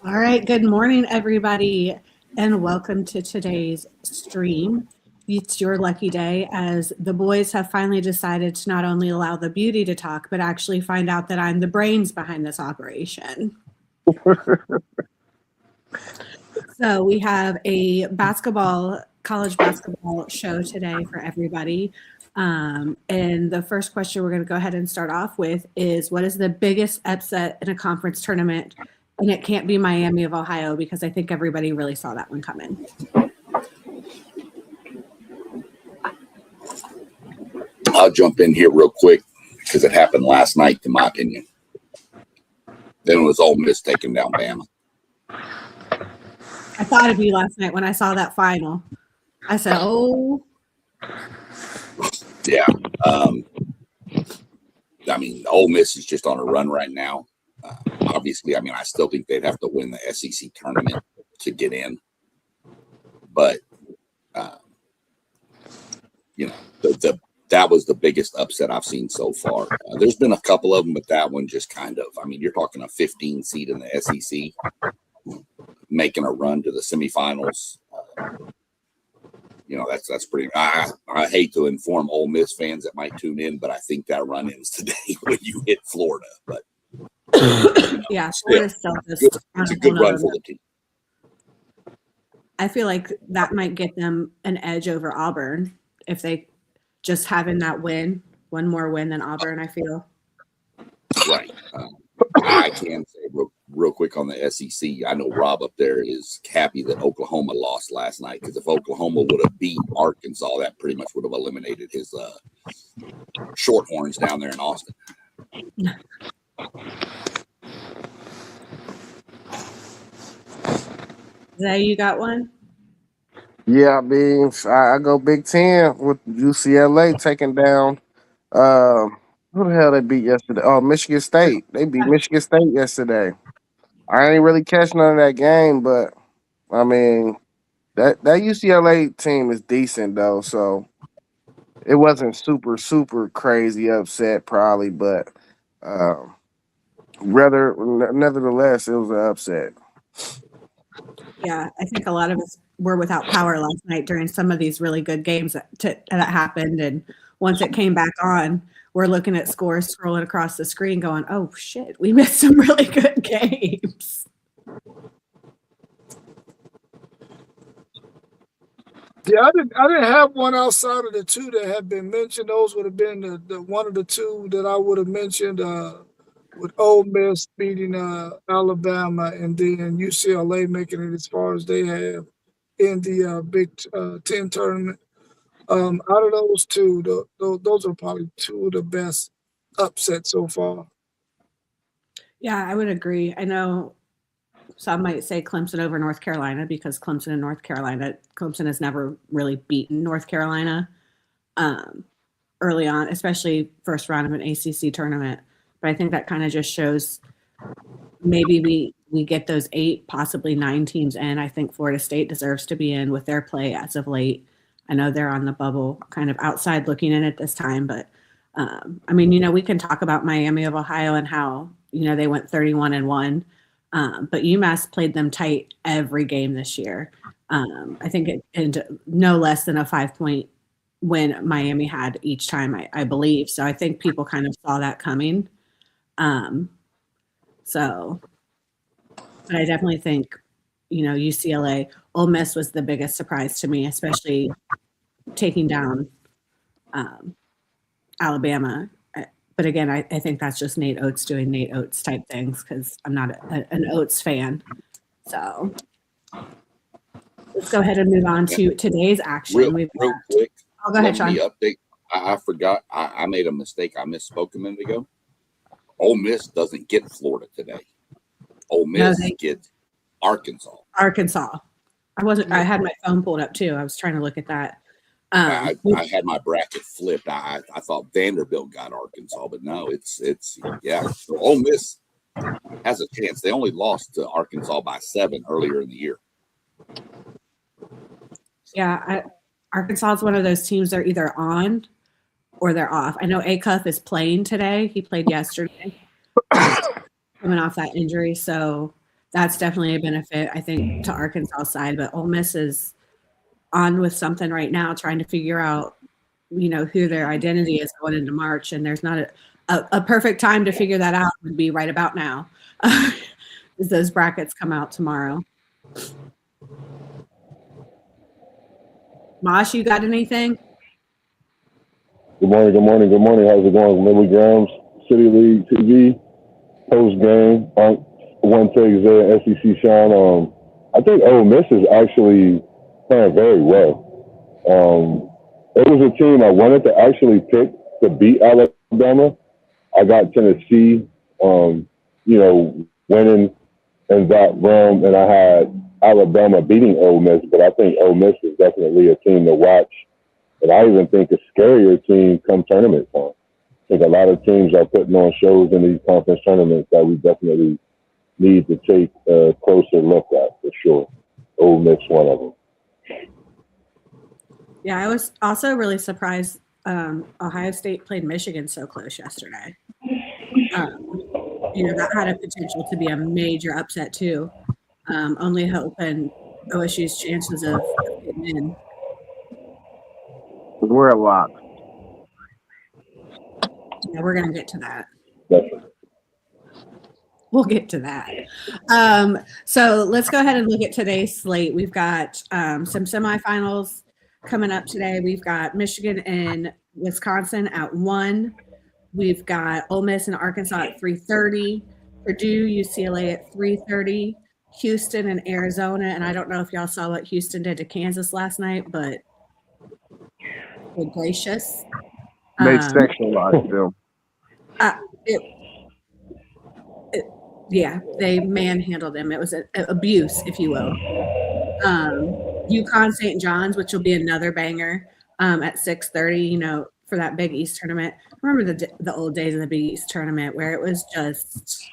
All right, good morning, everybody, and welcome to today's stream. It's your lucky day as the boys have finally decided to not only allow the beauty to talk, but actually find out that I'm the brains behind this operation. So we have a college basketball show today for everybody. And the first question we're going to go ahead and start off with is, what is the biggest upset in a conference tournament? And it can't be Miami of Ohio because I think everybody really saw that one coming. I'll jump in here real quick because it happened last night, in my opinion. Then it was Ole Miss taking down Bama. I thought of you last night when I saw that final. I said, oh. Yeah. I mean, Ole Miss is just on a run right now. Obviously, I mean, I still think they'd have to win the SEC tournament to get in. But, that was the biggest upset I've seen so far. There's been a couple of them, but that one just kind of, I mean, you're talking a 15 seed in the SEC making a run to the semifinals. That's pretty. I hate to inform Ole Miss fans that might tune in, but I think that run ends today when you hit Florida. But yeah, Florida's still just it's a good run for the team. I feel like that might get them an edge over Auburn if they just having that win, one more win than Auburn. I feel right. I can say real quick on the SEC. I know Rob up there is happy that Oklahoma lost last night because if Oklahoma would have beat Arkansas, that pretty much would have eliminated his Shorthorns down there in Austin. Zay, you got one? Yeah, I mean, I go Big Ten with UCLA taking down. Who the hell they beat yesterday? Oh, Michigan State. They beat Michigan State yesterday. I ain't really catch none of that game, but I mean, that UCLA team is decent though, so it wasn't super crazy upset probably, but nevertheless, it was an upset. Yeah, I think a lot of us were without power last night during some of these really good games that happened. And once it came back on, we're looking at scores scrolling across the screen going, oh, shit, we missed some really good games. Yeah, I didn't have one outside of the two that had been mentioned. Those would have been the one of the two that I would have mentioned with Ole Miss beating Alabama and then UCLA making it as far as they have in the Big Ten tournament. Out of those two, those are probably two of the best upsets so far. Yeah, I would agree. I know some might say Clemson over North Carolina because Clemson has never really beaten North Carolina early on, especially first round of an ACC tournament. But I think that kind of just shows maybe we get those 8, possibly 9 teams in. I think Florida State deserves to be in with their play as of late. I know they're on the bubble, kind of outside looking in at this time, but I mean, we can talk about Miami of Ohio and how, they went 31-1. But UMass played them tight every game this year. I think no less than a 5-point win Miami had each time, I believe. So I think people kind of saw that coming. But I definitely think, UCLA, Ole Miss was the biggest surprise to me, especially taking down Alabama. But again, I think that's just Nate Oates doing Nate Oates type things because I'm not an Oates fan. So let's go ahead and move on to today's action. Real quick. Go ahead, Sean. Update. I forgot. I made a mistake. I misspoke a minute ago. Ole Miss doesn't get Florida today. Ole Miss gets Arkansas. I had my phone pulled up too. I was trying to look at that. I had my bracket flipped. I thought Vanderbilt got Arkansas, but no, it's So Ole Miss has a chance. They only lost to Arkansas by 7 earlier in the year. Yeah, Arkansas is one of those teams they're either on or they're off. I know Acuff is playing today. He played yesterday, coming off that injury. So that's definitely a benefit, I think, to Arkansas side. But Ole Miss is on with something right now, trying to figure out, who their identity is going into March. And there's not a perfect time to figure that out would be right about now. As those brackets come out tomorrow. Mosh, you got anything? Good morning. How's it going? Millie Grams, City League TV, post game. One takes there, SEC Shine. I think Ole Miss is actually playing very well. It was a team I wanted to actually pick to beat Alabama. I got Tennessee, winning in that realm, and I had Alabama beating Ole Miss, but I think Ole Miss is definitely a team to watch. And I even think a scarier team come tournament time. I think a lot of teams are putting on shows in these conference tournaments that we definitely need to take a closer look at for sure. Ole Miss, one of them. Yeah, I was also really surprised Ohio State played Michigan so close yesterday. That had a potential to be a major upset too. Only hoping OSU's chances of getting in. We're a lock. Yeah, we're gonna get to that. Definitely. We'll get to that. So let's go ahead and look at today's slate. We've got some semifinals coming up today. We've got Michigan and Wisconsin at 1. We've got Ole Miss and Arkansas at 3:30. Purdue, UCLA at 3:30. Houston and Arizona. And I don't know if y'all saw what Houston did to Kansas last night, but good gracious. They sexualized them. Yeah, they manhandled him. It was an abuse, if you will. UConn St. John's, which will be another banger at 6:30, for that Big East tournament. Remember the old days of the Big East tournament where it was just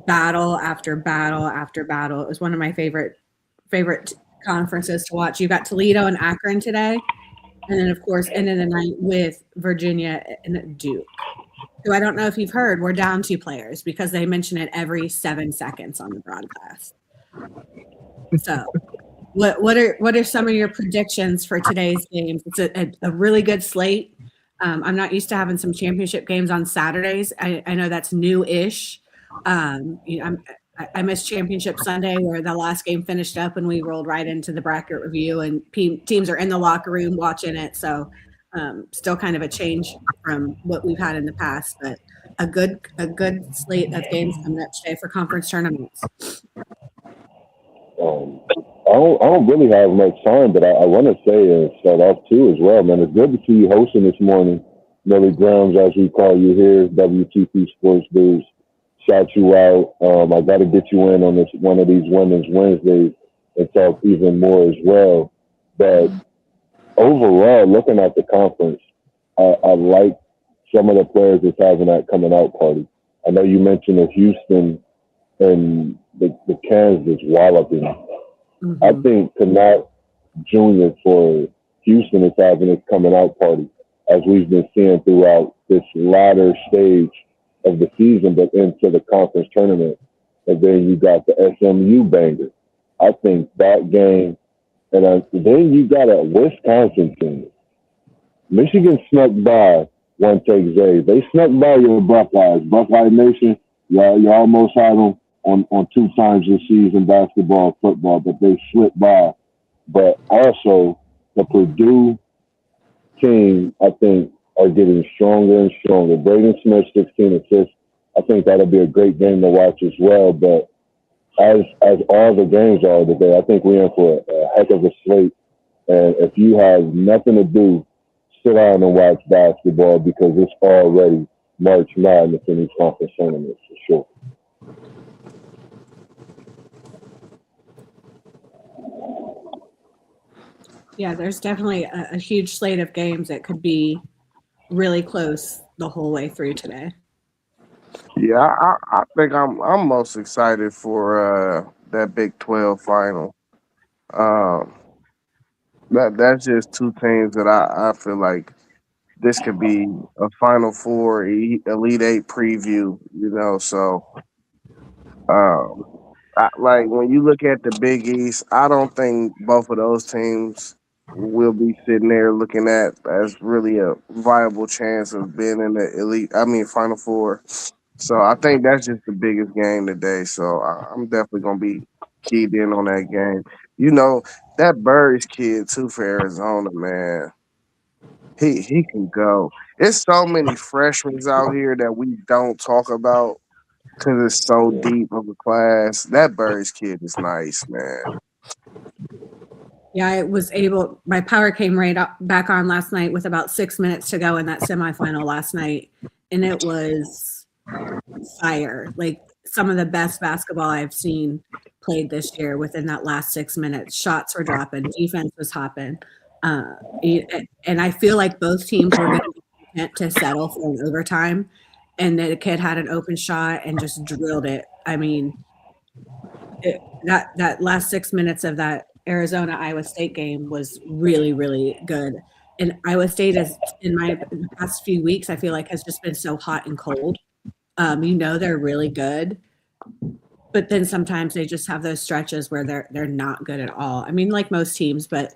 battle after battle after battle. It was one of my favorite conferences to watch. You got Toledo and Akron today. And then, of course, ended the night with Virginia and Duke. So I don't know if you've heard, we're down 2 players because they mention it every 7 seconds on the broadcast. So what are some of your predictions for today's games? It's a really good slate. I'm not used to having some championship games on Saturdays. I know that's new-ish. I missed Championship Sunday where the last game finished up and we rolled right into the bracket review and teams are in the locker room watching it. So still kind of a change from what we've had in the past, but a good slate of games coming up today for conference tournaments. I don't really have much time, but I want to say and start off too as well, man. It's good to see you hosting this morning, Millie Grams, as we call you here, WTP Sports News. Shout you out. I got to get you in on this one of these Women's Wednesdays and talk even more as well. But overall, looking at the conference, I like some of the players that's having that coming out party. I know you mentioned the Houston and the Kansas walloping. Mm-hmm. I think Canat Jr. for Houston is having his coming out party, as we've been seeing throughout this latter stage of the season, but into the conference tournament. And then you got the SMU banger. I think that game, and then you got a Wisconsin team. Michigan snuck by one take Zay. They snuck by your Buckeyes. Buckeye Nation, you almost had them on 2 times this season, basketball, football, but they slipped by. But also, the Purdue team, I think, are getting stronger and stronger. Braden Smith, 16 assists. I think that'll be a great game to watch as well. But as all the games are today, I think we're in for a heck of a slate. And if you have nothing to do, sit down and watch basketball because it's already March Madness in these conference tournaments for sure. Yeah, there's definitely a huge slate of games that could be really close the whole way through today. Yeah, I think I'm most excited for that Big 12 final. That's just 2 teams that I feel like this could be a Final Four, Elite Eight preview. So um, like when you look at the Big East, I don't think both of those teams will be sitting there looking at as really a viable chance of being in the Final Four. So I think that's just the biggest game today. So I'm definitely gonna be keyed in on that game. That Burris kid too for Arizona, man. He can go. It's so many freshmen out here that we don't talk about because it's so deep of a class. That Burris kid is nice, man. Yeah, my power came back on last night with about 6 minutes to go in that semifinal last night. And it was fire. Like some of the best basketball I've seen played this year within that last 6 minutes. Shots were dropping, defense was hopping. And I feel like both teams were going to be content to settle for an overtime. And the kid had an open shot and just drilled it. I mean, that last 6 minutes of that Arizona-Iowa State game was really, really good. And Iowa State is, in the past few weeks, I feel like has just been so hot and cold. They're really good, but then sometimes they just have those stretches where they're not good at all. I mean, like most teams, but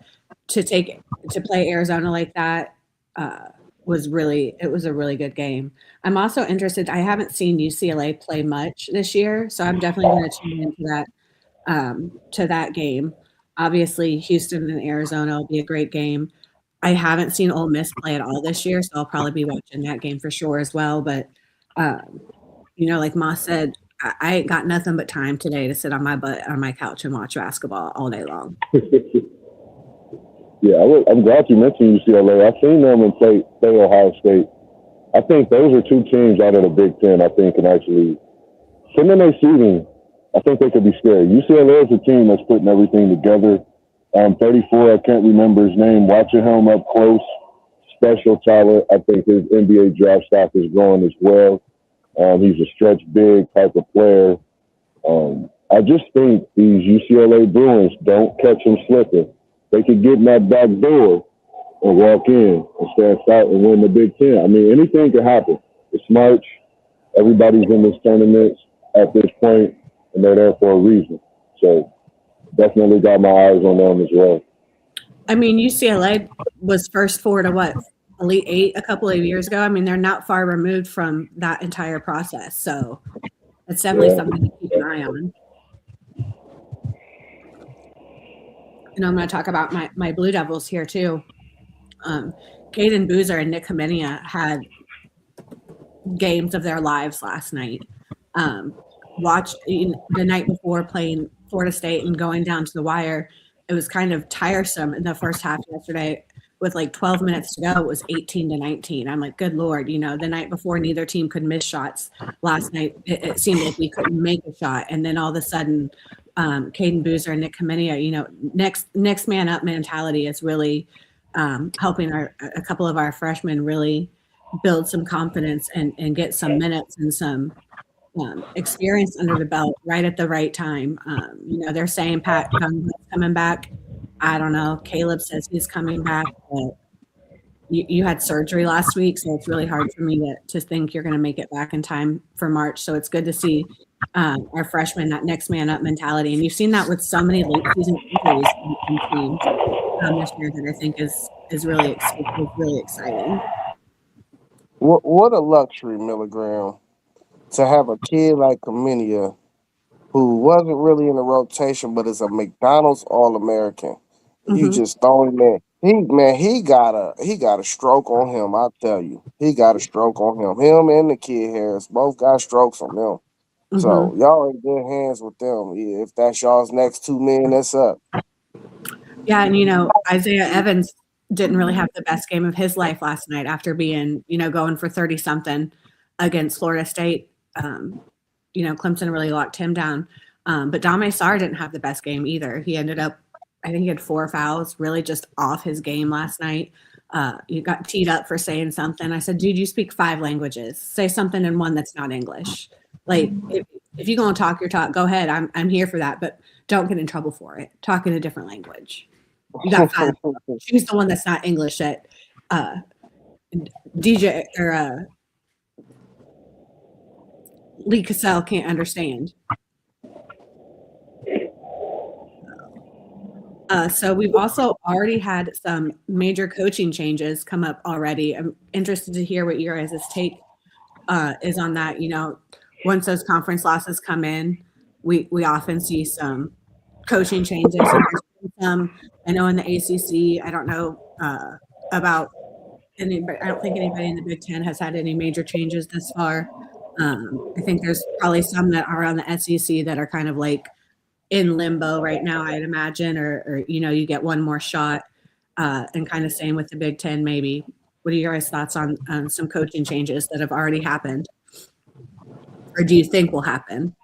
to play Arizona like that was a really good game. I'm also interested. I haven't seen UCLA play much this year, so I'm definitely going to tune into that game. Obviously, Houston and Arizona will be a great game. I haven't seen Ole Miss play at all this year, so I'll probably be watching that game for sure as well. But like Moss said, I ain't got nothing but time today to sit on my butt on my couch and watch basketball all day long. Yeah, I'm glad you mentioned UCLA. I've seen them and play Ohio State. I think those are two teams out of the Big Ten I think can actually, sitting in their seeding, I think they could be scary. UCLA is a team that's putting everything together. 34, I can't remember his name. Watching him up close, special talent. I think his NBA draft stock is growing as well. He's a stretch big type of player. I just think these UCLA Bruins don't catch him slipping. They could get in that back door and walk in and stand out and win the Big Ten. I mean, anything can happen. It's March. Everybody's in this tournament at this point, and they're there for a reason. So definitely got my eyes on them as well. I mean, UCLA was first four to what? Elite Eight a couple of years ago. I mean, they're not far removed from that entire process. So it's definitely something to keep an eye on. I'm going to talk about my Blue Devils here too. Caden Boozer and Nick Kamenia had games of their lives last night. Watched the night before playing Florida State and going down to the wire. It was kind of tiresome in the first half yesterday. With like 12 minutes to go, it was 18-19. I'm like, good Lord, the night before neither team could miss shots. Last night, it seemed like we couldn't make a shot. And then all of a sudden, Caden Boozer and Nick Kamenia, next man up mentality is really helping a couple of our freshmen really build some confidence and get some minutes and some experience under the belt right at the right time. They're saying Pat Cunningham is coming back. I don't know. Caleb says he's coming back, but you had surgery last week, so it's really hard for me to think you're going to make it back in time for March. So it's good to see our freshmen, that next man up mentality. And you've seen that with so many late season injuries in teams this year that I think is really exciting. What a luxury, Milligram, to have a kid like Kamenia who wasn't really in the rotation, but is a McDonald's All-American. You just throw him there. He got a stroke on him. I tell you, he got a stroke on him. Him and the kid Harris both got strokes on them. So y'all in good hands with them. Yeah, if that's y'all's next 2 men, that's up. Yeah, and Isaiah Evans didn't really have the best game of his life last night after being going for 30-something against Florida State. Clemson really locked him down. But Dame Sarr didn't have the best game either. He ended up, I think he had 4 fouls, really just off his game last night. You got teed up for saying something. I said, dude, you speak 5 languages. Say something in one that's not English. Like, if you're going to talk your talk, go ahead. I'm here for that. But don't get in trouble for it. Talk in a different language. You got 5. Choose the one that's not English that DJ or Lee Cassell can't understand. So we've also already had some major coaching changes come up already. I'm interested to hear what your guys' take is on that. You know, once those conference losses come in, we often see some coaching changes. And there's been some, I know in the ACC, I don't know about anybody. I don't think anybody in the Big Ten has had any major changes this far. I think there's probably some that are on the SEC that are kind of like in limbo right now, I'd imagine, or you know, you get one more shot, and kind of same with the Big Ten, maybe. What are your guys' thoughts on some coaching changes that have already happened, or do you think will happen?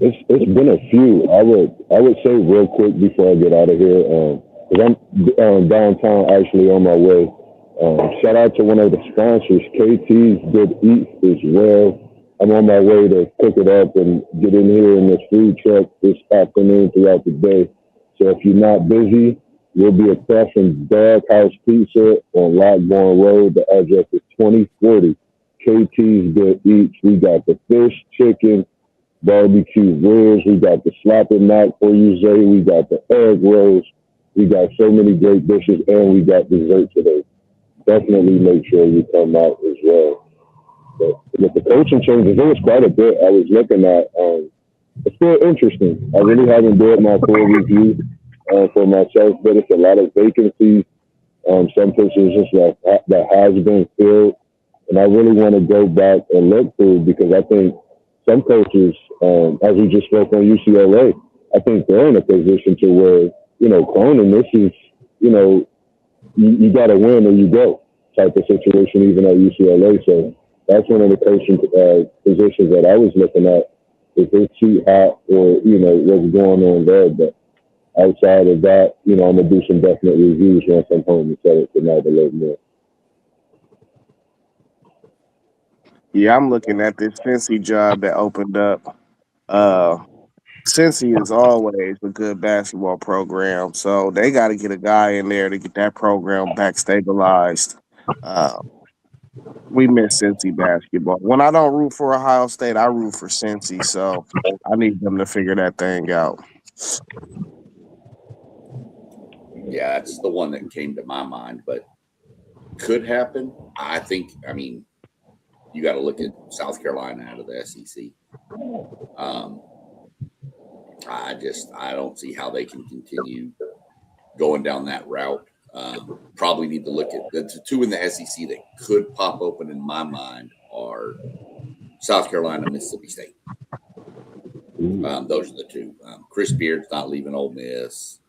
It's been a few. I would say real quick before I get out of here, because I'm downtown actually on my way. Shout out to one of the sponsors, KT's Good Eats as well. I'm on my way to pick it up and get in here in this food truck this afternoon throughout the day. So if you're not busy, we'll be across from Doghouse Pizza on Lockbourne Road. The address is 2040 KT's Good Eats. We got the fish, chicken, barbecue ribs. We got the sloppy mac for you, Zay. We got the egg rolls. We got so many great dishes, and we got dessert today. Definitely make sure you come out as well. But with the coaching changes, there was quite a bit I was looking at. It's still interesting. I really haven't done my full review for myself, but it's a lot of vacancies. Some positions that has been filled, and I really want to go back and look through because I think some coaches, as we just spoke on UCLA, I think they're in a position to where, you know, Cronin, this is, you know, you got to win or you go type of situation, even at UCLA. So that's one of the coaching positions that I was looking at. Is his seat hot or, you know, what's going on there? But outside of that, you know, I'm going to do some definite reviews once I'm home and set it tonight a little more. Yeah, I'm looking at this Cincy job that opened up. Cincy is always a good basketball program, so they got to get a guy in there to get that program back stabilized. We miss Cincy basketball. When I don't root for Ohio State, I root for Cincy, so I need them to figure that thing out. Yeah, that's the one that came to my mind, but could happen. I think, I mean, you got to look at South Carolina out of the SEC. I don't see how they can continue going down that route. Probably need to look at the two in the SEC that could pop open in my mind are South Carolina, Mississippi State. Those are the two. Chris Beard's not leaving Ole Miss.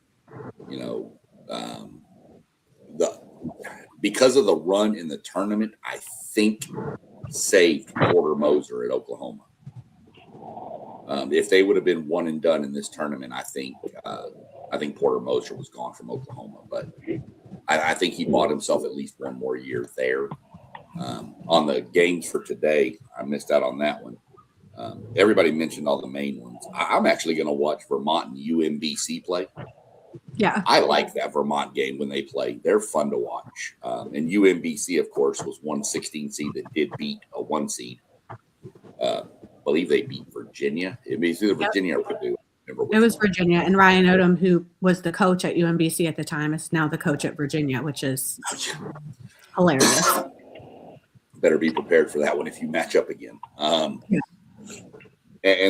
You know, because of the run in the tournament, I think saved Porter Moser at Oklahoma. If they would have been one and done in this tournament, I think Porter Moser was gone from Oklahoma. But I think he bought himself at least one more year there. On the games for today, I missed out on that one. Everybody mentioned all the main ones. I'm actually going to watch Vermont and UMBC play. Yeah, I like that Vermont game when they play. They're fun to watch. And UMBC, of course, was 116 seed that did beat a 1 seed. I believe they beat Virginia. It was either Virginia or Purdue. it was Virginia, and Ryan Odom, who was the coach at UMBC at the time, is now the coach at Virginia, which is hilarious. Better be prepared for that one if you match up again. And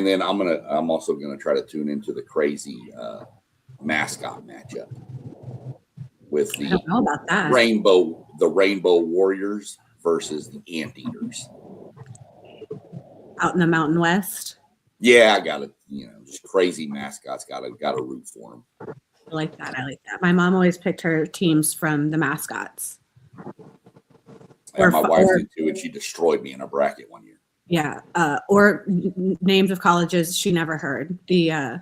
then I'm also gonna try to tune into the crazy mascot matchup with I don't know about that. Rainbow Warriors versus the Anteaters Out in the Mountain West. Yeah, I got to, just crazy mascots. Got to root for them. I like that. My mom always picked her teams from the mascots. And my wife did too, and she destroyed me in a bracket one year. Yeah, or names of colleges she never heard. The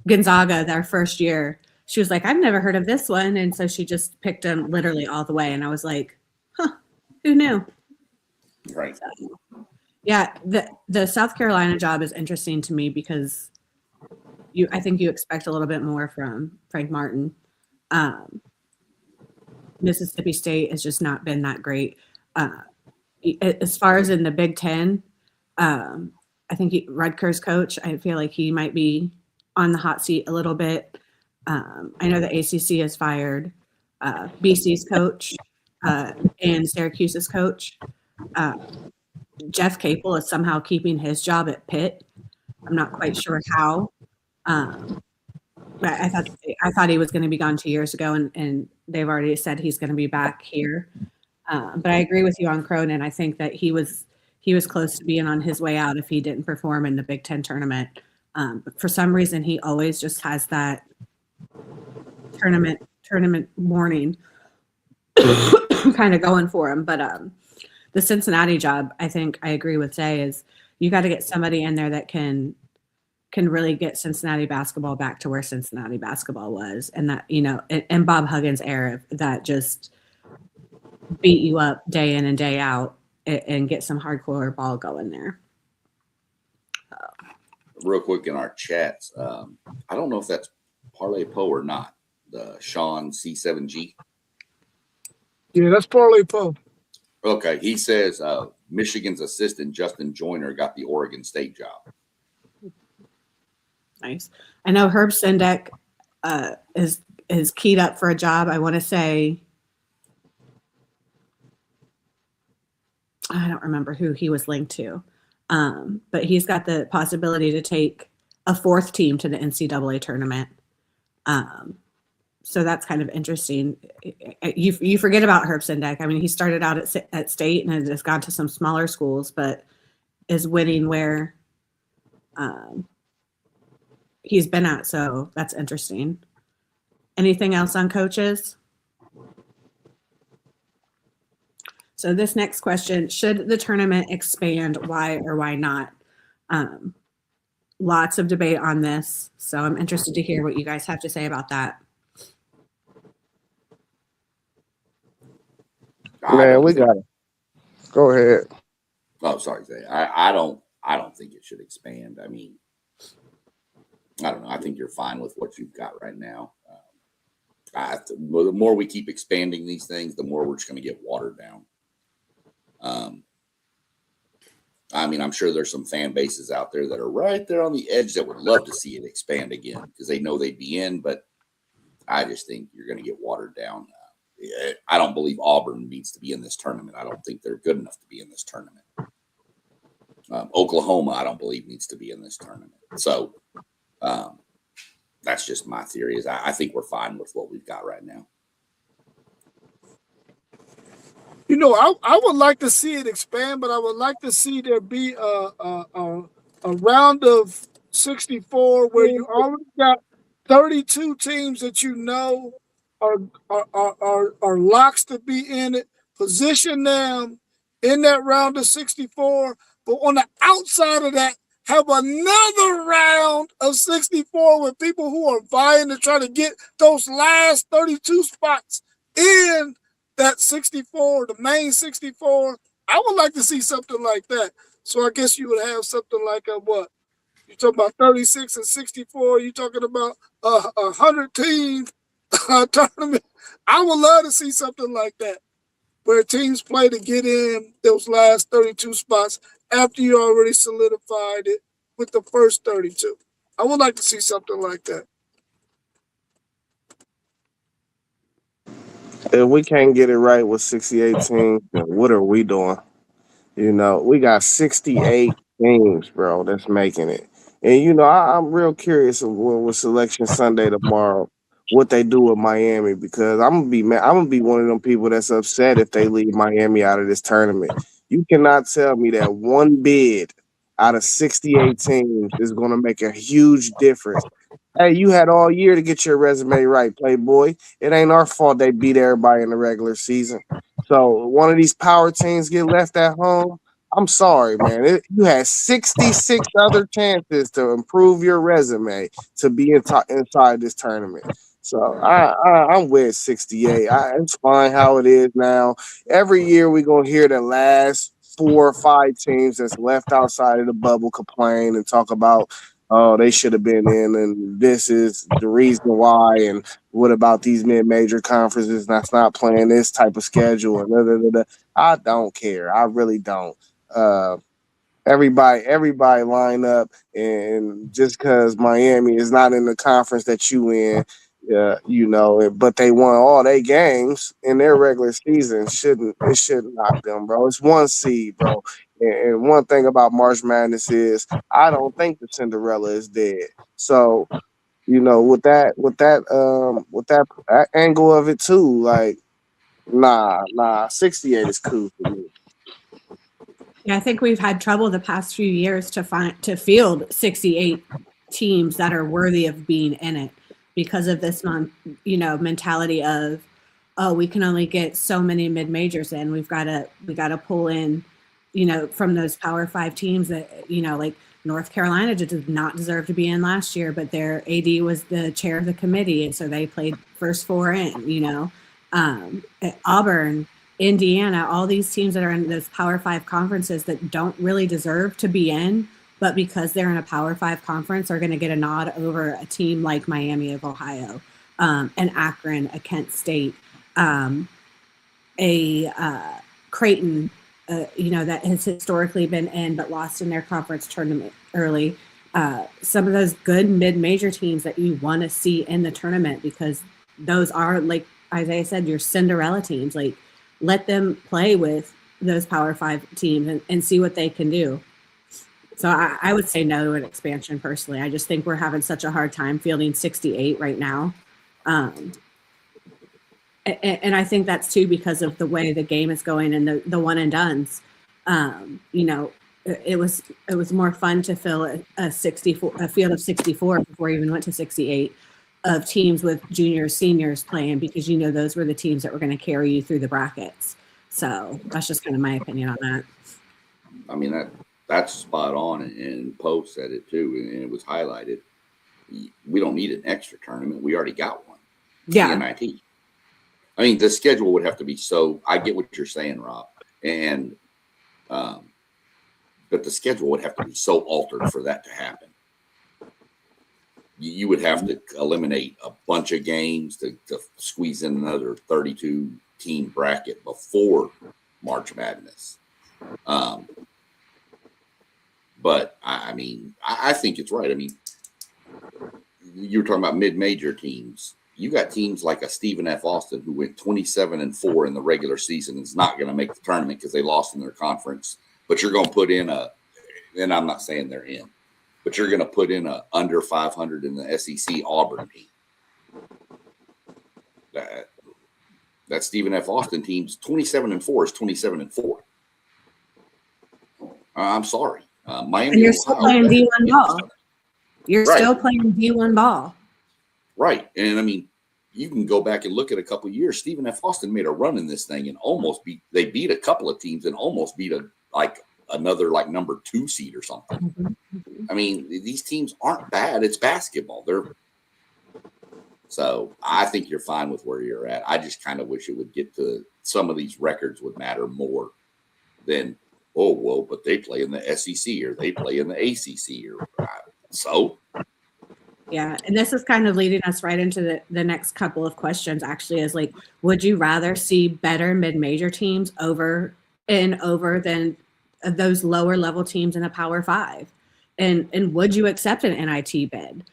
Gonzaga, their first year, she was like, I've never heard of this one. And so she just picked them literally all the way. And I was like, who knew? Right. So, yeah, the South Carolina job is interesting to me because I think you expect a little bit more from Frank Martin. Mississippi State has just not been that great. As far as in the Big Ten, I think Rutgers coach, I feel like he might be on the hot seat a little bit. I know the ACC has fired BC's coach and Syracuse's coach. Jeff Capel is somehow keeping his job at Pitt. I'm not quite sure how. But I thought he was going to be gone 2 years ago, and they've already said he's going to be back here. But I agree with you on Cronin. I think that he was close to being on his way out if he didn't perform in the Big Ten tournament. But for some reason, he always just has that tournament morning kind of going for him. But the Cincinnati job, I think I agree with Zay, is you got to get somebody in there that can really get Cincinnati basketball back to where Cincinnati basketball was, and that, you know, and Bob Huggins' era that just beat you up day in and day out and get some hardcore ball going there. Real quick in our chats, I don't know if that's Parlay Poe or not. The Sean C7G. Yeah, that's Parlay Poe. Okay, he says Michigan's assistant Justin Joyner got the Oregon State job. Nice. I know Herb Sendek is keyed up for a job. I want to say, I don't remember who he was linked to, but he's got the possibility to take a fourth team to the NCAA tournament. So that's kind of interesting. You forget about Herb Sendek. I mean, he started out at State and has gone to some smaller schools, but is winning where he's been at. So that's interesting. Anything else on coaches? So this next question, should the tournament expand? Why or why not? Lots of debate on this. So I'm interested to hear what you guys have to say about that. Man, we got it. Go ahead. Oh, sorry, Zay. I don't think it should expand. I mean, I don't know. I think you're fine with what you've got right now. The more we keep expanding these things, the more we're just going to get watered down. I mean, I'm sure there's some fan bases out there that are right there on the edge that would love to see it expand again because they know they'd be in, but I just think you're going to get watered down. I don't believe Auburn needs to be in this tournament. I don't think they're good enough to be in this tournament. Oklahoma, I don't believe needs to be in this tournament. So that's just my theory. Is I think we're fine with what we've got right now. You know, I would like to see it expand, but I would like to see there be a round of 64 where you already got 32 teams that you know are locks to be in it. Position them in that round of 64, but on the outside of that, have another round of 64 with people who are vying to try to get those last 32 spots in that 64, the main 64. I would like to see something like that. So I guess you would have something like what? You're talking about 36 and 64. You're talking about a 100-team tournament. I would love to see something like that, where teams play to get in those last 32 spots after you already solidified it with the first 32. I would like to see something like that. If we can't get it right with 68 teams, then what are we doing? You know, we got 68 teams, bro, that's making it. And, you know, I'm real curious with Selection Sunday tomorrow, what they do with Miami, because I'm gonna be one of them people that's upset if they leave Miami out of this tournament. You cannot tell me that one bid out of 68 teams is going to make a huge difference. Hey, you had all year to get your resume right, Playboy. It ain't our fault they beat everybody in the regular season. So one of these power teams get left at home. I'm sorry, man. You had 66 other chances to improve your resume to be inside this tournament. So I'm with 68. It's fine how it is now. Every year we're going to hear the last 4 or 5 teams that's left outside of the bubble complain and talk about oh, they should have been in, and this is the reason why. And what about these mid-major conferences that's not playing this type of schedule? And da, da, da, da. I don't care. I really don't. Uh, everybody line up, and just because Miami is not in the conference that you in, but they won all their games in their regular season, shouldn't knock them, bro. It's one seed, bro. And one thing about March Madness is I don't think the Cinderella is dead. So, with that angle of it too, like, nah, 68 is cool for me. Yeah, I think we've had trouble the past few years to field 68 teams that are worthy of being in it because of this mentality of, oh, we can only get so many mid majors in. We got to pull in, from those Power 5 teams that, like North Carolina did not deserve to be in last year, but their AD was the chair of the committee, and so they played first 4 in. Auburn, Indiana, all these teams that are in those Power 5 conferences that don't really deserve to be in, but because they're in a Power 5 conference are going to get a nod over a team like Miami of Ohio, an Akron, a Kent State, a Creighton, that has historically been in but lost in their conference tournament early. Some of those good mid-major teams that you want to see in the tournament, because those are, like Isaiah said, your Cinderella teams. Like, let them play with those Power 5 teams and see what they can do. So I would say no to an expansion personally. I just think we're having such a hard time fielding 68 right now. And I think that's too because of the way the game is going and the one and dones. It was more fun to fill a field of 64 before we even went to 68 of teams with juniors, seniors playing, because those were the teams that were going to carry you through the brackets. So that's just kind of my opinion on that. I mean, that's spot on, and Poe said it too, and it was highlighted. We don't need an extra tournament. We already got one. Yeah. NIT. I mean, the schedule would have to be so. I get what you're saying, Rob, and but the schedule would have to be so altered for that to happen. You would have to eliminate a bunch of games to squeeze in another 32 team bracket before March Madness. But I mean, I think it's right. I mean, you were talking about mid-major teams. You got teams like a Stephen F. Austin who went 27-4 in the regular season and is not going to make the tournament because they lost in their conference. But you're going to put in and I'm not saying they're in, but you're going to put in a under 500 in the SEC Auburn team. That Stephen F. Austin team's 27-4 is 27-4. I'm sorry, Miami. And you're still playing D1 ball. You're still playing D1 ball. Right. And I mean, you can go back and look at a couple of years. Stephen F. Austin made a run in this thing and they beat a couple of teams and almost beat another number 2 seed or something. Mm-hmm. I mean, these teams aren't bad. It's basketball. So I think you're fine with where you're at. I just kind of wish it would get to some of these records would matter more than, but they play in the SEC or they play in the ACC or so. Yeah, and this is kind of leading us right into the next couple of questions, actually, is like, would you rather see better mid-major teams over than those lower level teams in a Power 5? And would you accept an NIT bid?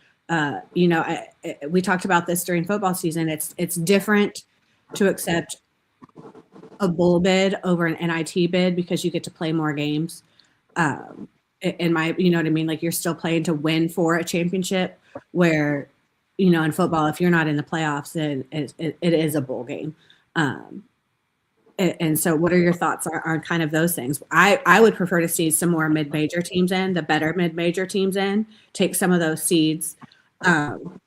We talked about this during football season. It's different to accept a bowl bid over an NIT bid because you get to play more games. You know what I mean? Like, you're still playing to win for a championship, where, in football, if you're not in the playoffs, then it is a bowl game. And so what are your thoughts on kind of those things? I would prefer to see some more mid-major teams in, the better mid-major teams in, take some of those seeds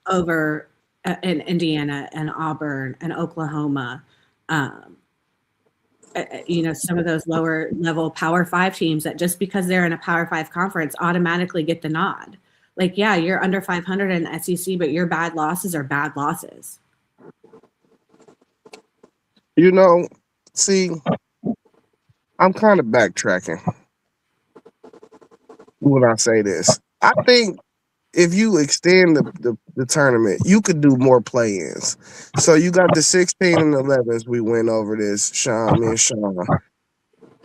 over in Indiana and Auburn and Oklahoma. Some of those lower level Power 5 teams that just because they're in a Power 5 conference automatically get the nod. Like, yeah, you're under 500 in the SEC, but your bad losses are bad losses. See, I'm kind of backtracking when I say this. I think if you extend the tournament, you could do more play-ins. So you got the 16 and 11s. We went over this, Sean, me and Sean.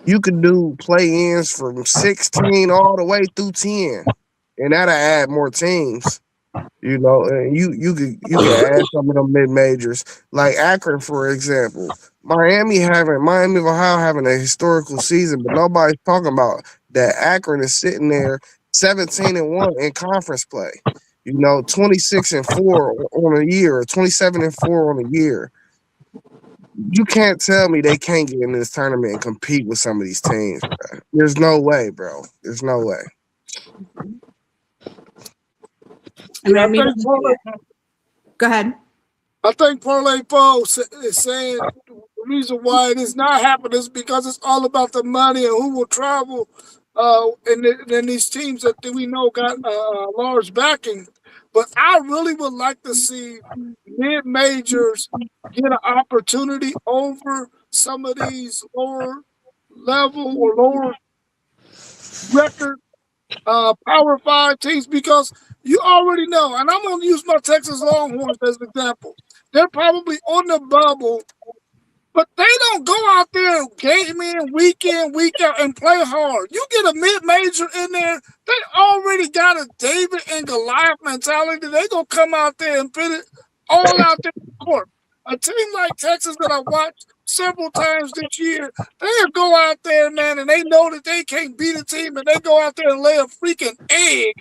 You could do play-ins from 16 all the way through 10, and that'll add more teams. And you could add some of them mid majors like Akron, for example. Miami of Ohio having a historical season, but nobody's talking about that. Akron is sitting there 17-1 in conference play. 26-4 on a year, or 27-4 on a year. You can't tell me they can't get in this tournament and compete with some of these teams, bro. There's no way, bro. There's no way. Yeah, Go ahead. I think Parlay Paul is saying the reason why it is not happening is because it's all about the money and who will travel. And then these teams that we know got large backing. But I really would like to see mid majors get an opportunity over some of these lower level or lower record Power 5 teams, because you already know, and I'm going to use my Texas Longhorns as an example. They're probably on the bubble, but they don't go out there game in, week out, and play hard. You get a mid-major in there, they already got a David and Goliath mentality. They going to come out there and put it all out there in the court. A team like Texas that I watched several times this year, they go out there, man, and they know that they can't beat a team, and they go out there and lay a freaking egg.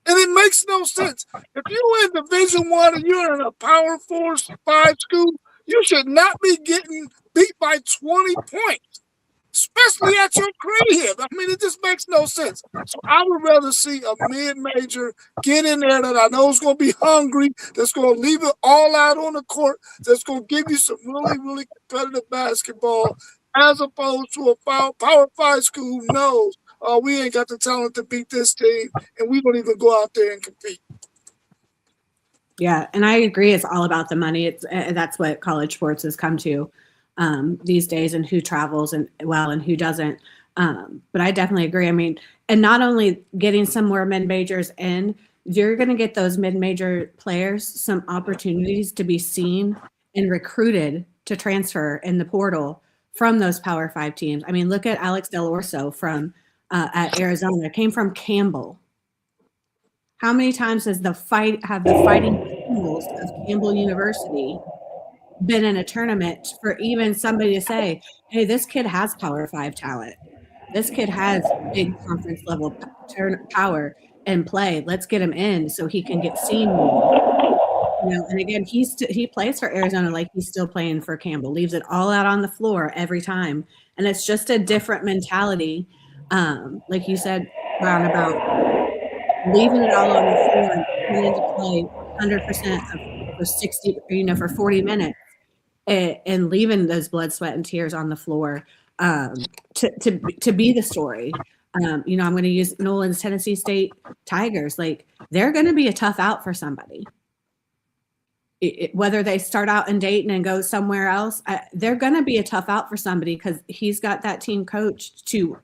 And it makes no sense. If you're in Division I and you're in a Power 5 school, you should not be getting beat by 20 points, especially at your crib. I mean, it just makes no sense. So I would rather see a mid-major get in there that I know is going to be hungry, that's going to leave it all out on the court, that's going to give you some really, really competitive basketball, as opposed to a Power 5 school who knows, we ain't got the talent to beat this team, and we don't even go out there and compete. Yeah, and I agree. It's all about the money. That's what college sports has come to these days, and who travels and who doesn't. But I definitely agree. I mean, and not only getting some more mid majors in, you're going to get those mid major players some opportunities to be seen and recruited to transfer in the portal from those Power 5 teams. I mean, look at Alex Del Orso from at Arizona, came from Campbell. How many times has the fighting schools of Campbell University been in a tournament for even somebody to say, hey, this kid has Power 5 talent. This kid has big conference level power and play. Let's get him in so he can get seen more. And again, he plays for Arizona like he's still playing for Campbell. Leaves it all out on the floor every time, and it's just a different mentality. Like you said, Brown, about leaving it all on the floor and coming into play 100% for 60, for 40 minutes, and leaving those blood, sweat, and tears on the floor to be the story. I'm going to use Nolan's Tennessee State Tigers. Like, they're going to be a tough out for somebody. Whether they start out in Dayton and go somewhere else, they're going to be a tough out for somebody, because he's got that team coached to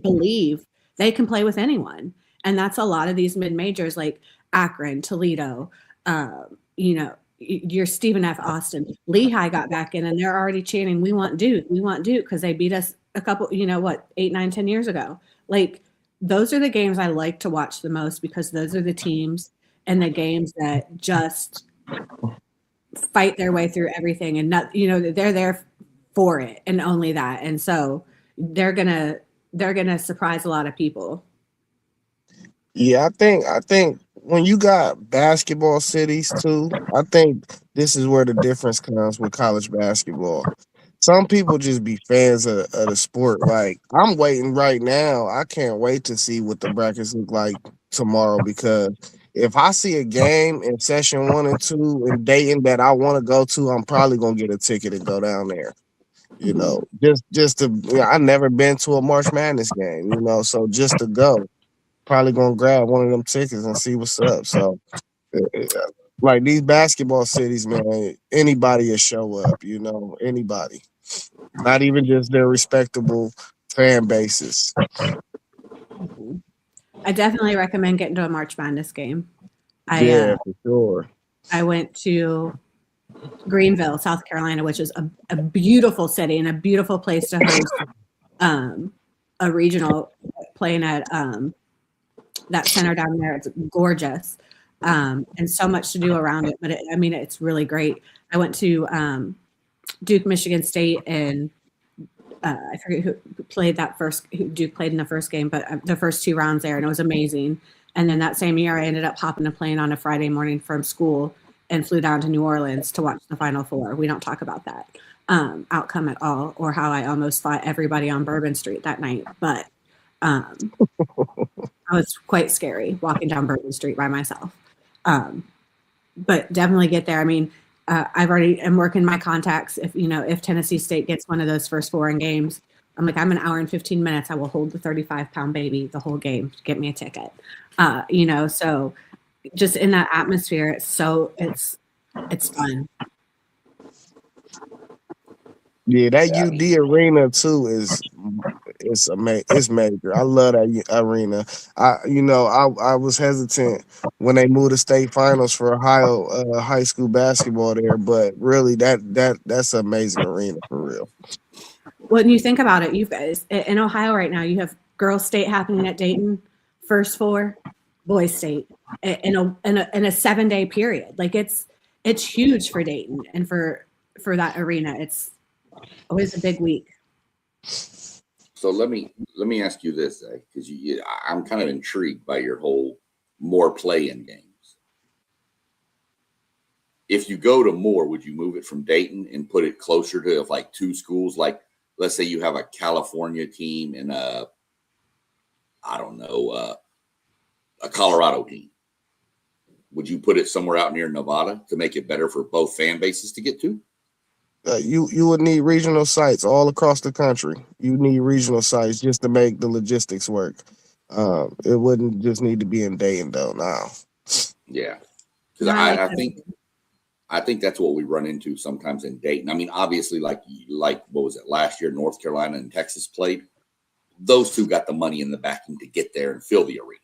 believe they can play with anyone. And that's a lot of these mid-majors like Akron, Toledo, your Stephen F. Austin. Lehigh got back in, and they're already chanting, we want Duke, because they beat us a couple, 8, 9, 10 years ago. Like, those are the games I like to watch the most, because those are the teams and the games that just fight their way through everything, and not, they're there for it and only that. And so they're gonna surprise a lot of people. Yeah, I think when you got basketball cities too, I think this is where the difference comes with college basketball. Some people just be fans of the sport. Like, I'm waiting right now. I can't wait to see what the brackets look like tomorrow, because if I see a game in session 1 and 2 in Dayton that I want to go to, I'm probably gonna get a ticket and go down there. Just to, I never been to a March Madness game, so just to go, probably gonna grab one of them tickets and see what's up. So, like, these basketball cities, man, anybody will show up. Anybody, not even just their respectable fan bases. I definitely recommend getting to a March Madness game. Yeah, for sure. I went to Greenville, South Carolina, which is a beautiful city and a beautiful place to host a regional, playing at that center down there. It's gorgeous, and so much to do around it. But it's really great. I went to Duke, Michigan State, and I forget who played who Duke played in the first game, but the first 2 rounds there, and it was amazing. And then that same year, I ended up hopping a plane on a Friday morning from school and flew down to New Orleans to watch the Final Four. We don't talk about that outcome at all, or how I almost fought everybody on Bourbon Street that night. But I was quite scary walking down Bourbon Street by myself. But definitely get there. I mean, I'm working my contacts. If Tennessee State gets one of those first 4 in games, I'm an hour and 15 minutes. I will hold the 35-pound baby the whole game. Get me a ticket. So just in that atmosphere, it's fun. Yeah, that UD arena too is major. I love that arena. I was hesitant when they moved to state finals for Ohio high school basketball there, but really that's an amazing arena for real. When you think about it, you guys in Ohio right now, you have girls' state happening at Dayton, first 4, boys' state in a 7-day period. Like it's huge for Dayton and for that arena. It's always a big week. So let me ask you this, because I'm kind of intrigued by your whole more play-in games. If you go to more, would you move it from Dayton and put it closer to like 2 schools? Like, let's say you have a California team and a Colorado team. Would you put it somewhere out near Nevada to make it better for both fan bases to get to? You would need regional sites all across the country. You need regional sites just to make the logistics work. It wouldn't just need to be in Dayton though now. Yeah, because I think that's what we run into sometimes in Dayton. I mean, obviously, like what was it last year? North Carolina and Texas played. Those 2 got the money in the backing to get there and fill the arena.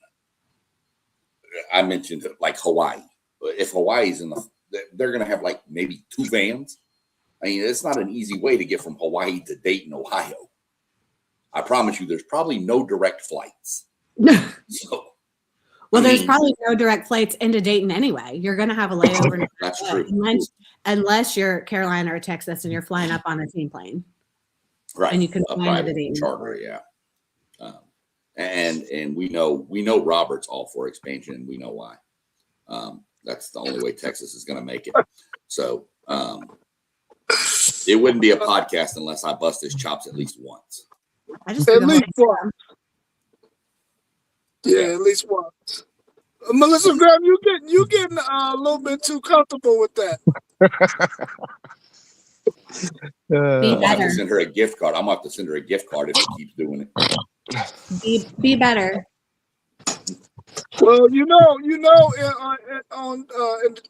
I mentioned like Hawaii. If Hawaii's they're going to have like maybe 2 vans. I mean, it's not an easy way to get from Hawaii to Dayton, Ohio. I promise you, there's probably no direct flights. There's probably no direct flights into Dayton anyway. You're going to have a layover. That's true. Unless you're Carolina or Texas and you're flying up on a team plane. Right. And you can fly into Dayton. Charter, yeah. And we know Robert's all for expansion, and we know why. That's the only way Texas is going to make it. So it wouldn't be a podcast unless I bust his chops at least once. At least once. Yeah, at least once. Melissa Graham, you getting a little bit too comfortable with that. I'm gonna have to send her a gift card. I'm gonna have to send her a gift card if she keeps doing it. Be better. Well, in the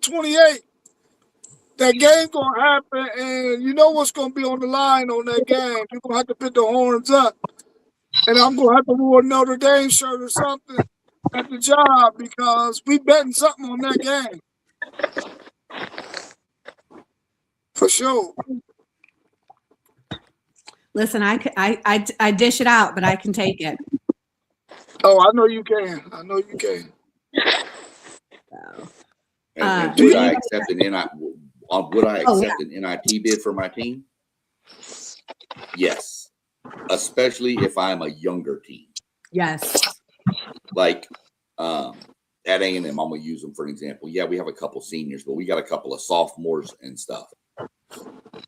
28th, that game gonna happen, and you know what's gonna be on the line on that game. You're gonna have to put the horns up, and I'm gonna have to wear a Notre Dame shirt or something at the job because we betting something on that game for sure. Listen, I dish it out, but I can take it. Oh, I know you can. So, would I accept an NIT bid for my team? Yes, especially if I'm a younger team. Yes. Like at A&M, I'm gonna use them for an example. Yeah, we have a couple seniors, but we got a couple of sophomores and stuff.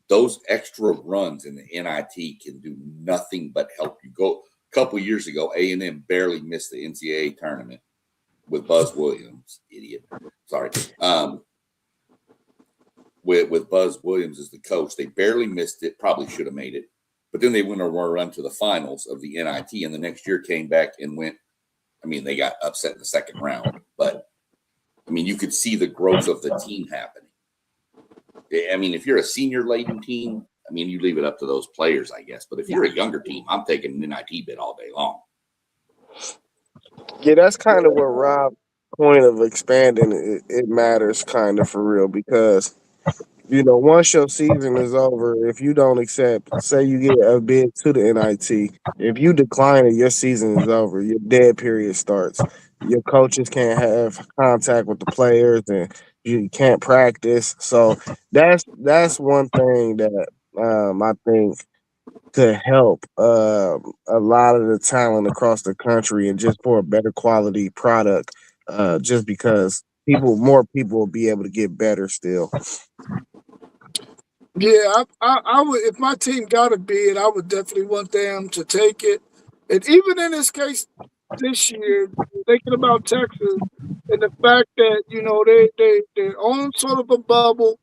Those extra runs in the NIT can do nothing but help you. Go a couple years ago, A&M barely missed the NCAA tournament with Buzz Williams, idiot. Sorry. With Buzz Williams as the coach, they barely missed it. Probably should have made it, but then they went on a run to the finals of the NIT, and the next year came back and went. I mean, they got upset in the second round, but I mean, you could see the growth of the team happening. I mean, if you're a senior-laden team, I mean, you leave it up to those players, I guess. But if you're a younger team, I'm taking an NIT bid all day long. Yeah, that's kind of where Rob's point of expanding it matters kind of for real because once your season is over, if you don't accept, say you get a bid to the NIT, if you decline it, your season is over. Your dead period starts. Your coaches can't have contact with the players, and you can't practice. So that's one thing that I think could help a lot of the talent across the country and just for a better quality product. Just because more people will be able to get better still. Yeah, I would if my team got a bid, I would definitely want them to take it. And even in this case this year, thinking about Texas and the fact that, they're on sort of a bubble,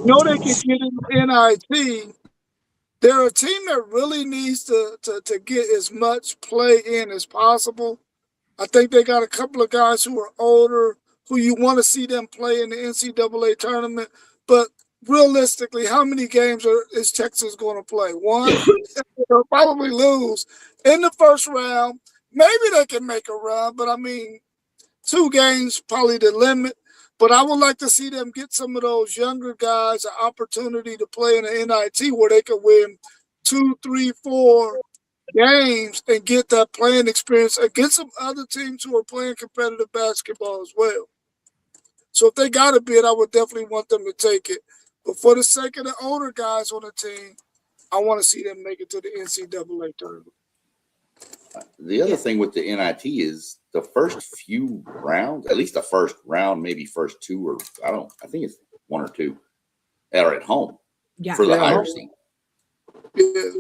they can get in NIT. They're a team that really needs to get as much play in as possible. I think they got a couple of guys who are older who you want to see them play in the NCAA tournament. But realistically, how many games is Texas going to play? One? They'll probably lose in the first round. Maybe they can make a run, but I mean, 2 games probably the limit. But I would like to see them get some of those younger guys an opportunity to play in the NIT where they could win 2, 3, 4 games and get that playing experience against some other teams who are playing competitive basketball as well. So if they got a bid, I would definitely want them to take it. But for the sake of the older guys on the team, I want to see them make it to the NCAA tournament. The other thing with the NIT is the first few rounds, at least the first round, maybe first two, or I think it's 1 or 2, are at home for the higher seed. Yeah.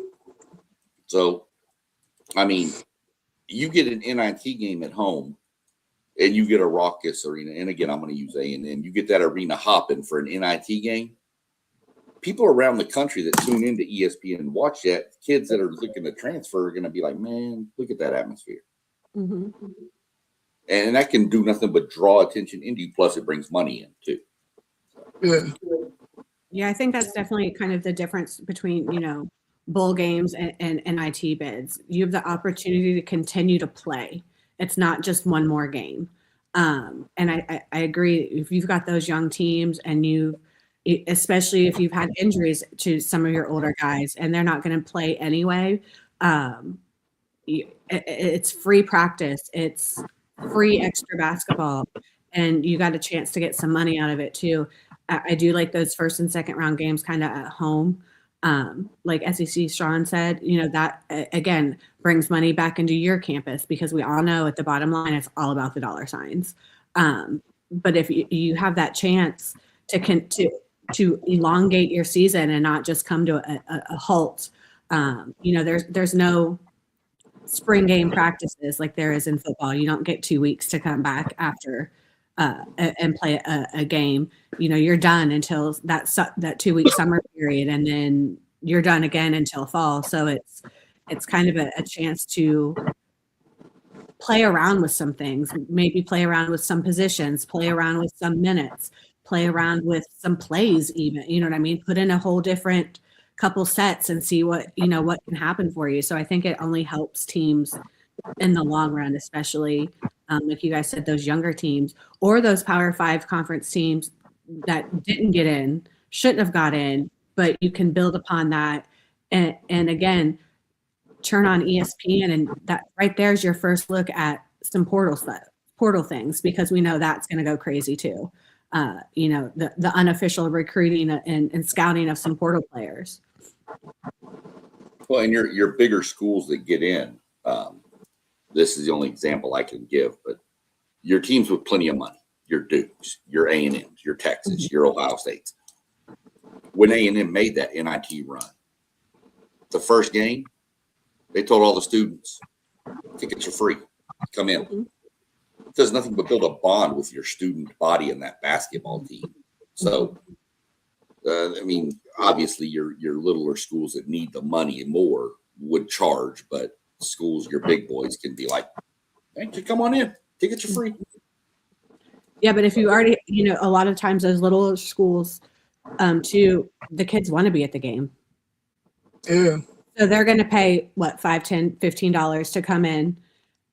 So, I mean, you get an NIT game at home and you get a raucous arena. And again, I'm going to use A&M. You get that arena hopping for an NIT game. People around the country that tune into ESPN and watch that, kids that are looking to transfer are going to be like, man, look at that atmosphere. Mm-hmm. And that can do nothing but draw attention into you. Plus, it brings money in, too. Yeah. Yeah, I think that's definitely kind of the difference between, bowl games and NIT bids. You have the opportunity to continue to play. It's not just one more game. And I agree. If you've got those young teams and especially if you've had injuries to some of your older guys and they're not going to play anyway, it's free practice. It's free extra basketball. And you got a chance to get some money out of it too. I do like those first and second round games kind of at home. Like SEC Sean said, that again brings money back into your campus because we all know at the bottom line, it's all about the dollar signs. But if you have that chance to elongate your season and not just come to a halt, there's no spring game practices like there is in football. You don't get 2 weeks to come back after and play a game. You're done until that 2-week summer period, and then you're done again until fall. So it's kind of a chance to play around with some things, maybe play around with some positions, play around with some minutes, play around with some plays even, you know what I mean? Put in a whole different couple sets and see what can happen for you. So I think it only helps teams in the long run, especially like you guys said, those younger teams or those Power 5 conference teams that didn't get in, shouldn't have got in, but you can build upon that. And again, turn on ESPN and that right there is your first look at some portal things, because we know that's going to go crazy too. The unofficial recruiting and scouting of some portal players. Well, and your bigger schools that get in, this is the only example I can give, but your teams with plenty of money, your Dukes, your A&Ms, your Texas, your Ohio States. When A&M made that NIT run, the first game, they told all the students, tickets are free, come in. Mm-hmm. It does nothing but build a bond with your student body and that basketball team. So, obviously your littler schools that need the money more would charge, but schools, your big boys can be like, hey, come on in, tickets are free. Yeah, but if you already, a lot of times those little schools, too, the kids want to be at the game. Yeah. So they're going to pay, $5, $10, $15 to come in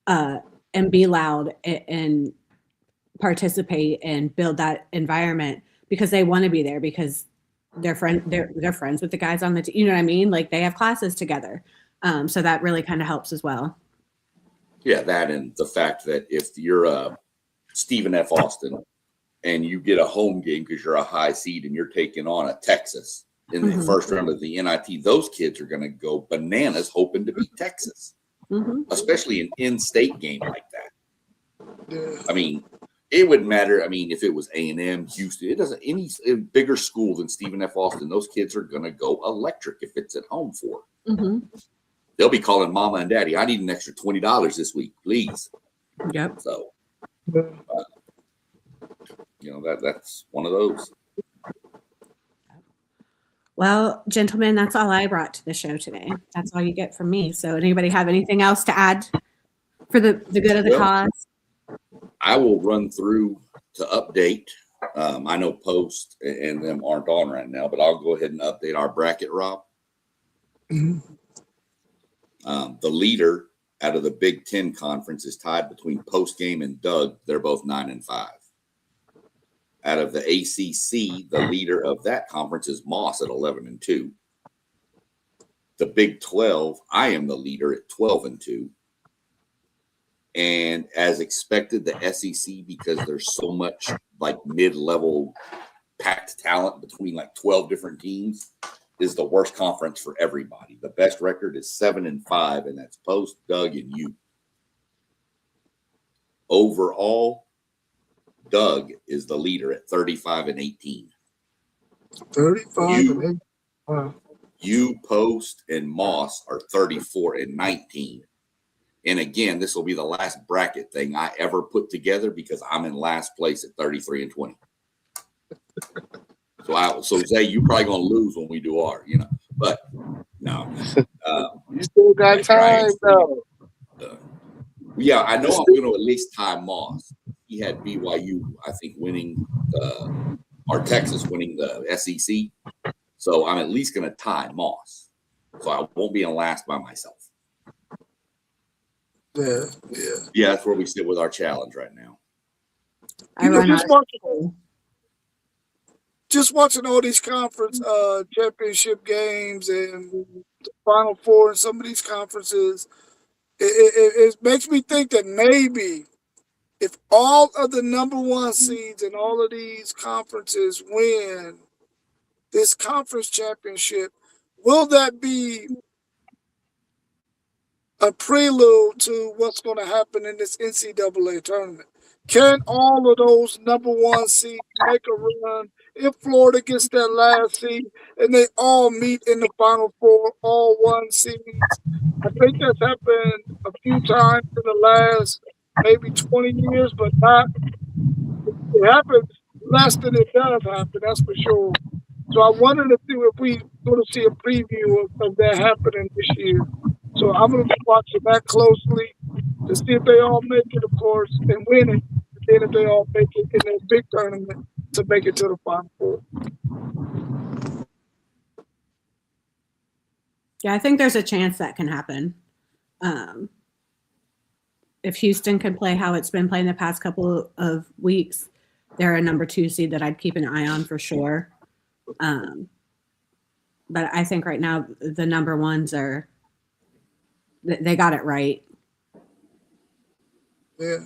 and be loud and participate and build that environment because they want to be there because they're friends with the guys on the team. You know what I mean? Like they have classes together. So that really kind of helps as well. Yeah, that and the fact that if you're Stephen F. Austin and you get a home game because you're a high seed and you're taking on a Texas in the first round of the NIT, those kids are going to go bananas hoping to beat Texas, especially an in-state game like that. Yeah. I mean, it wouldn't matter. I mean, if it was A&M, Houston, it doesn't any bigger school than Stephen F. Austin. Those kids are going to go electric if it's at home for. They'll be calling mama and daddy. I need an extra $20 this week, please. Yep. So, you know, that's one of those. Well, gentlemen, that's all I brought to the show today. That's all you get from me. So anybody have anything else to add for the good of the cause? I will run through to update. I know Post and them aren't on right now, but I'll go ahead and update our bracket, Rob. The leader out of the Big Ten Conference is tied between Post Game and Doug. They're both 9-5. Out of the ACC, the leader of that conference is Moss at 11-2. The Big 12, I am the leader at 12-2. And as expected, the SEC, because there's so much like mid-level packed talent between like 12 different teams, is the worst conference for everybody. The best record is 7-5, and that's Post, Doug, and you. Overall, Doug is the leader at 35-18. 35-18. Wow. You, Post, and Moss are 34-19. And again, this will be the last bracket thing I ever put together because I'm in last place at 33-20. So Zay, you're probably gonna lose when we do our, you know. But no, You still got time though. Yeah, I know I'm gonna at least tie Moss. He had BYU, I think, winning or Texas winning the SEC. So I'm at least gonna tie Moss. So I won't be in last by myself. Yeah. Yeah, that's where we sit with our challenge right now. Just watching all these conference championship games and the Final Four and some of these conferences, it makes me think that maybe if all of the number one seeds in all of these conferences win this conference championship, will that be a prelude to what's going to happen in this NCAA tournament? Can all of those number one seeds make a run if Florida gets that last seed and they all meet in the Final Four, all one seeds? I think that's happened a few times in the last maybe 20 years, but not. It happens less than it does happen, that's for sure. So I wanted to see if we going to see a preview of that happening this year. So I'm going to be watching that closely to see if they all make it, of course, and win it. And then if they all make it in their big tournament to make it to the Final Four. Yeah, I think there's a chance that can happen. If Houston can play how it's been playing the past couple of weeks, they're a number 2 seed that I'd keep an eye on for sure. But I think right now the number ones they got it right. Yeah.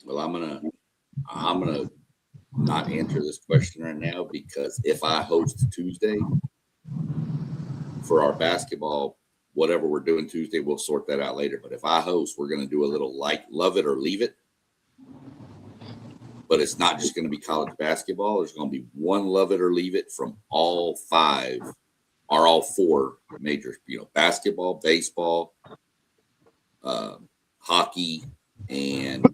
Well, I'm gonna not answer this question right now because if I host Tuesday for our basketball, whatever we're doing Tuesday, we'll sort that out later. But if I host, we're gonna do a little like love it or leave it. But it's not just going to be college basketball. There's going to be one love it or leave it from all 5 or all 4 majors, you know, basketball, baseball, hockey, and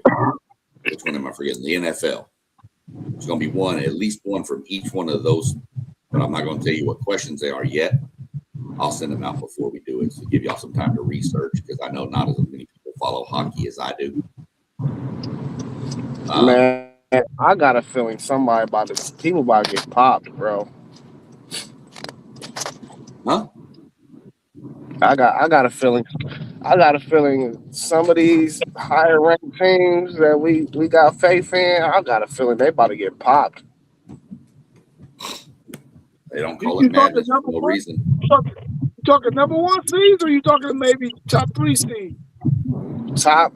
which one am I forgetting? The NFL. There's going to be at least one from each one of those, but I'm not going to tell you what questions they are yet. I'll send them out before we do it to give y'all some time to research because I know not as many people follow hockey as I do. Man, I got a feeling people about to get popped, bro. Huh? I got a feeling I got a feeling some of these higher ranked teams that we got faith in, I got a feeling they about to get popped. They don't You, call it you talking madness number for no one? reason. You talking number one seeds, or you talking maybe top three seed? Top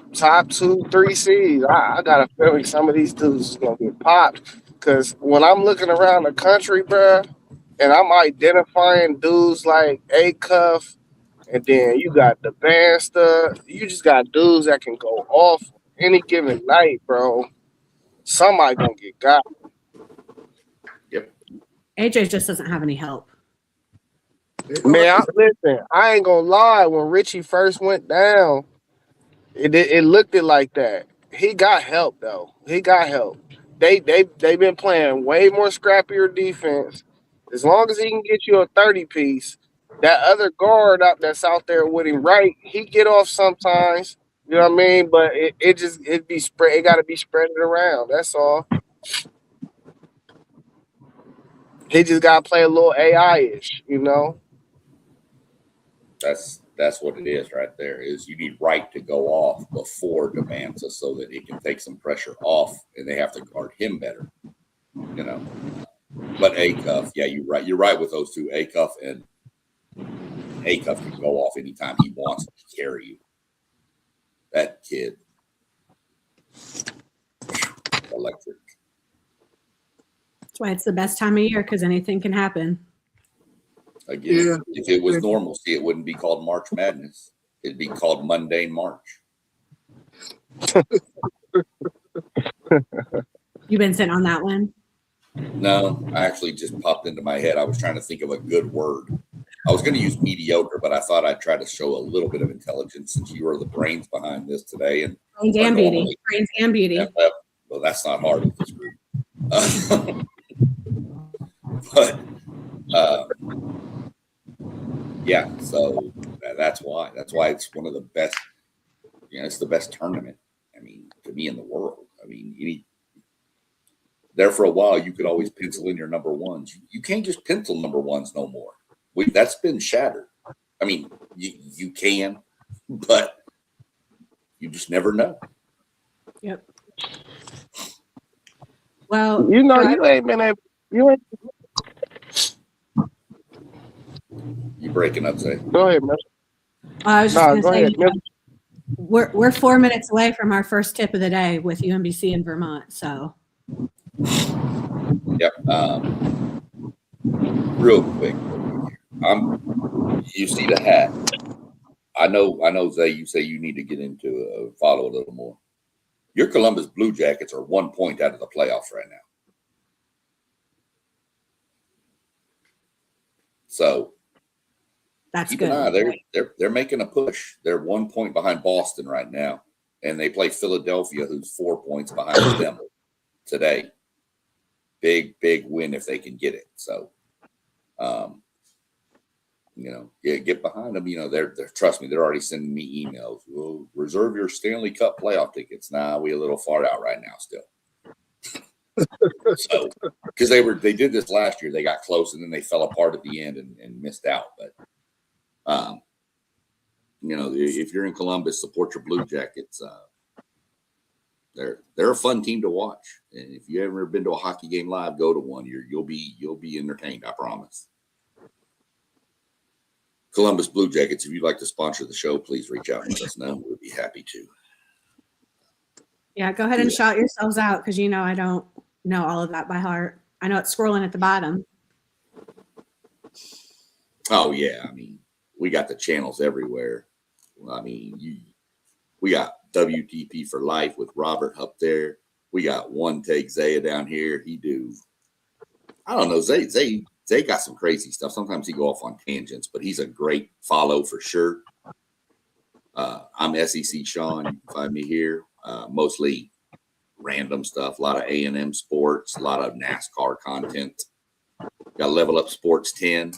2, 3 seeds. I got a feeling some of these dudes is gonna get popped. Cause when I'm looking around the country, bruh, and I'm identifying dudes like A Cuff, and then you got the band stuff. You just got dudes that can go off any given night, bro. Somebody gonna get got. Yep. AJ just doesn't have any help. Man, listen, I ain't gonna lie. When Richie first went down, it looked it like that. He got help though. He got help. They been playing way more scrappier defense. As long as he can get you a 30 piece, that other guard out that's out there with him, right? He get off sometimes. You know what I mean? But it be spread. It got to be spread it around. That's all. He just got to play a little AI ish. You know. That's what it is right there. Is you need Wright to go off before Demanza so that it can take some pressure off, and they have to guard him better. You know. But A-Cuff, yeah, you're right. You're right with those two. A-Cuff can go off anytime he wants to carry you. That kid, electric. That's why it's the best time of year because anything can happen. Again, Yeah. if it was normalcy, it wouldn't be called March Madness. It'd be called Mundane March. You been sitting on that one? No, I actually just popped into my head. I was trying to think of a good word. I was going to use mediocre, but I thought I'd try to show a little bit of intelligence since you are the brains behind this today. And Brains and beauty. Brains and beauty. Yeah, well, that's not hard with this group. But yeah, so that's why it's one of the best. It's the best tournament. I mean, to me in the world. I mean, there for a while you could always pencil in your number ones. You can't just pencil number ones no more. That's been shattered. I mean, you can, but you just never know. Yep. Well, You ain't been able. You ain't. You breaking up, Zay? Go ahead, man. I was just going to say, ahead, we're 4 minutes away from our first tip of the day with UMBC in Vermont. So, yep. Real quick, you see the hat. I know, Zay. You say you need to get into follow a little more. Your Columbus Blue Jackets are 1 point out of the playoffs right now. So that's keep good. an eye. They're making a push. They're 1 point behind Boston right now, and they play Philadelphia, who's 4 points behind them today. Big win if they can get it. So, get behind them. They're trust me, they're already sending me emails. Well, reserve your Stanley Cup playoff tickets. Nah, we a little far out right now still. So, because they did this last year, they got close and then they fell apart at the end and missed out. But, if you're in Columbus, support your Blue Jackets. They're a fun team to watch. And if you ever been to a hockey game live, go to one. You'll be entertained. I promise. Columbus Blue Jackets, if you'd like to sponsor the show, please reach out and let us know. We'll be happy to. Yeah, go ahead and shout yourselves out because I don't know all of that by heart. I know it's scrolling at the bottom. Oh yeah, I mean, we got the channels everywhere. I mean, we got WTP for life with Robert up there. We got One Take Zaya down here. I don't know, Zay got some crazy stuff. Sometimes he go off on tangents, but he's a great follow for sure. I'm SEC Sean. You can find me here. Mostly random stuff, a lot of A&M sports, a lot of NASCAR content. Got Level Up Sports 10.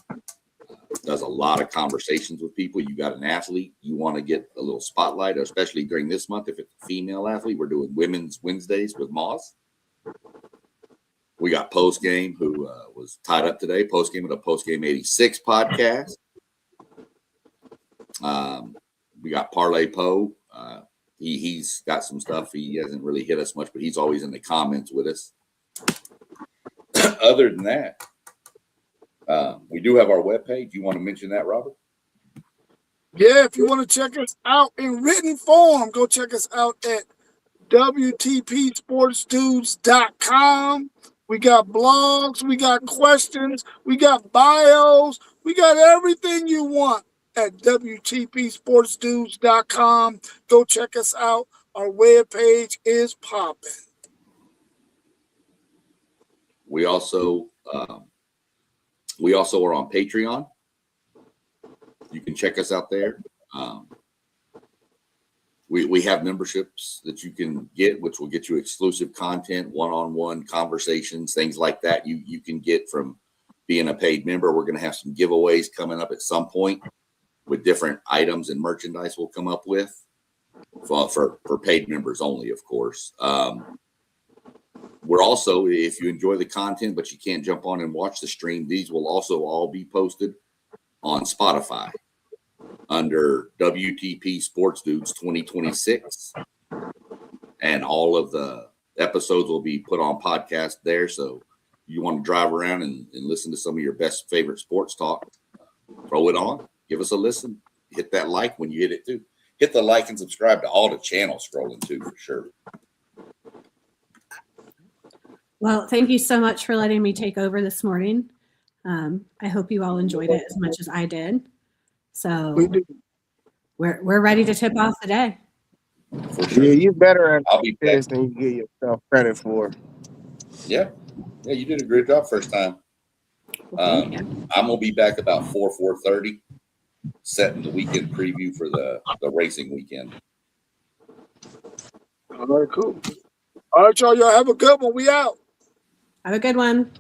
Does a lot of conversations with people. You got an athlete, you want to get a little spotlight, especially during this month. If it's a female athlete, we're doing Women's Wednesdays with Moz. We got Postgame, who was tied up today. Postgame with a Postgame 86 podcast. We got Parlay Poe. He's got some stuff. He hasn't really hit us much, but he's always in the comments with us. Other than that, we do have our webpage. You want to mention that, Robert? Yeah, if you want to check us out in written form, go check us out at WTPSportsDudes.com. We got blogs, we got questions, we got bios, we got everything you want at WTPSportsDudes.com. Go check us out. Our webpage is popping. We also are on Patreon. You can check us out there. We have memberships that you can get, which will get you exclusive content, one-on-one conversations, things like that. You can get from being a paid member. We're going to have some giveaways coming up at some point with different items and merchandise we'll come up with for paid members only, of course. We're also, if you enjoy the content but you can't jump on and watch the stream, these will also all be posted on Spotify under WTP Sports Dudes 2026. And all of the episodes will be put on podcast there. So you want to drive around and listen to some of your best favorite sports talk, throw it on, give us a listen, hit that like when you hit it too. Hit the like and subscribe to all the channels scrolling too, for sure. Well, thank you so much for letting me take over this morning. I hope you all enjoyed it as much as I did. So We do. we're ready to tip off the day. For sure. Yeah, you better I'll be at this back. than you give yourself credit for. Yeah, you did a great job first time. Well, thank you. I'm gonna be back about 4:30, setting the weekend preview for the racing weekend. All right, cool. All right, y'all have a good one. We out. Have a good one.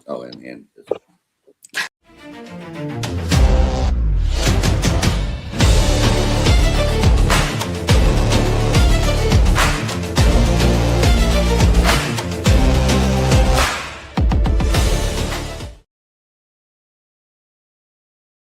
Oh, and